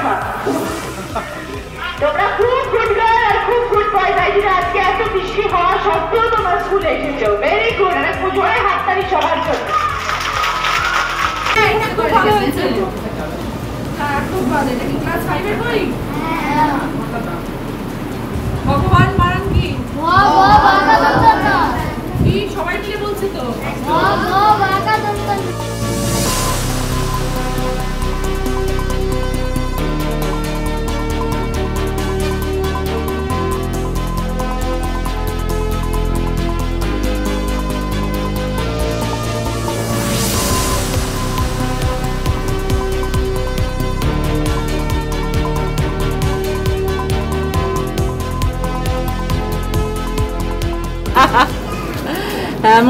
কথা। তোমরা খুব গুড গার্ল আর খুব গুড বয়, তাই জন্য আজকে এত বৃষ্টি হওয়া সত্ত্বেও তোমরা স্কুলে এসেছো। ভেরি গুড, একটা পুজোয় হাততালি সবার জন্য। খুব ভালো হয়েছে, খুব ভালো। এটা কি ক্লাস 5 এর বই? ভগবান মারান কি কি সবাই মিলে বলছে তো।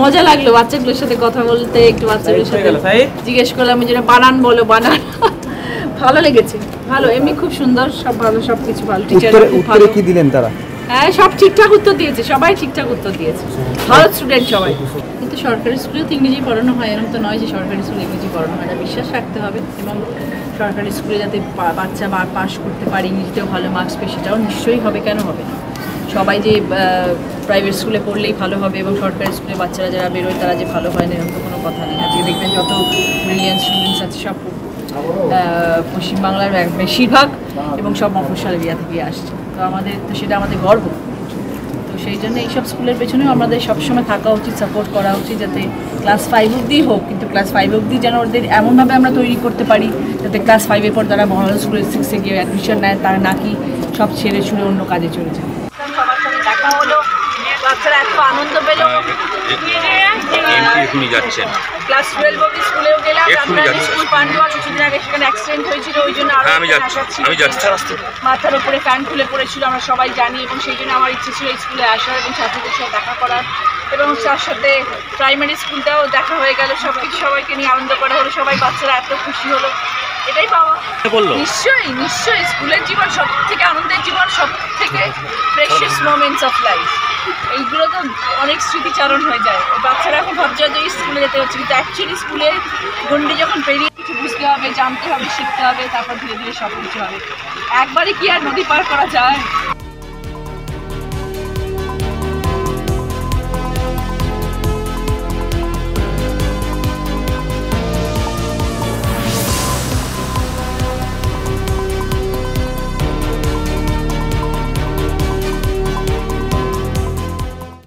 মজা লাগলো বাচ্চাগুলোর সাথে কথা বলতে, একটু বাচ্চাগুলোর সাথে জিজ্ঞেস করলাম যেটা বানান বলো, বানান ভালো লেগেছে। ভালো, এমনি খুব সুন্দর, সব ভালো, সবকিছু ভালো। টিচার উত্তরে কি দিলেন তারা? হ্যাঁ, সব ঠিকঠাক উত্তর দিয়েছে, সবাই ঠিকঠাক উত্তর দিয়েছে, ভালো স্টুডেন্ট সবাই। কিন্তু সরকারি স্কুলেও তো ইংরেজি পড়ানো হয়, এরকম তো নয় যে সরকারি স্কুলে ইংরেজি পড়ানো হয় না। বিশ্বাস রাখতে হবে এবং সরকারি স্কুলে যাতে বাচ্চা পাস করতে পারে, ইংরেজিতেও ভালো মার্কস পেয়ে, সেটাও নিশ্চয়ই হবে, কেন হবে না। সবাই যে প্রাইভেট স্কুলে পড়লেই ভালো হবে এবং সরকারি স্কুলে বাচ্চারা যারা বেরোয় তারা যে ভালো হয় না, এরকম তো কোনো কথা নেই। আজকে দেখবেন যত ব্রিলিয়ান্ট স্টুডেন্টস আছে সব পশ্চিমবাংলার বেশিরভাগ এবং সব মফস্বল এরিয়া থেকে আসছে। তো আমাদের তো সেটা আমাদের গর্ব। তো সেই জন্য এইসব স্কুলের পেছনেও আমাদের সবসময় থাকা উচিত, সাপোর্ট করা উচিত, যাতে ক্লাস 5 অবধি হোক, কিন্তু ক্লাস 5 অবধি যেন ওদের এমনভাবে আমরা তৈরি করতে পারি যাতে ক্লাস 5-এর পর তারা মহারাজ স্কুলে 6-এ গিয়ে অ্যাডমিশন নেয়, তারা নাকি সব ছেড়ে ছুড়ে অন্য কাজে চলে যায়। সবার সাথে দেখা হলো, বাচ্চারা এত আনন্দ পেল। এখনই যাচ্ছেন ক্লাস 12 অবধি স্কুলেও গেলাম, স্কুল পান্ডুয়া কিছুদিন আগে সেখানে অ্যাক্সিডেন্ট হয়েছিল, ওই জন্য আমি যাচ্ছি। মাথার উপরে ফ্যান খুলে পড়েছিল, আমরা সবাই জানি, এবং সেই জন্য আমার ইচ্ছে ছিল এই স্কুলে আসার এবং ছাত্রদের সাথে দেখা করার, এবং তার সাথে প্রাইমারি স্কুলটাও দেখা হয়ে গেল, সব কিছু সবাইকে নিয়ে আনন্দ করা হলো, সবাই বাচ্চারা এত খুশি হলো, এটাই পাওয়া। নিশ্চয়ই নিশ্চয়ই স্কুলের জীবন সব থেকে আনন্দের জীবন, সব থেকে প্রেশিয়াস মোমেন্টস অফ লাইফ। এইগুলো তো অনেক স্মৃতিচারণ হয়ে যায়। বাচ্চারা এখন ভাবছে যে স্কুলে যেতে হচ্ছে, কিন্তু অ্যাকচুয়ালি স্কুলের গণ্ডি যখন পেরিয়ে কিছু বুঝতে হবে, জানতে হবে, শিখতে হবে, তারপর ধীরে ধীরে সব কিছু হবে। একবারে কি আর নদী পার করা যায়?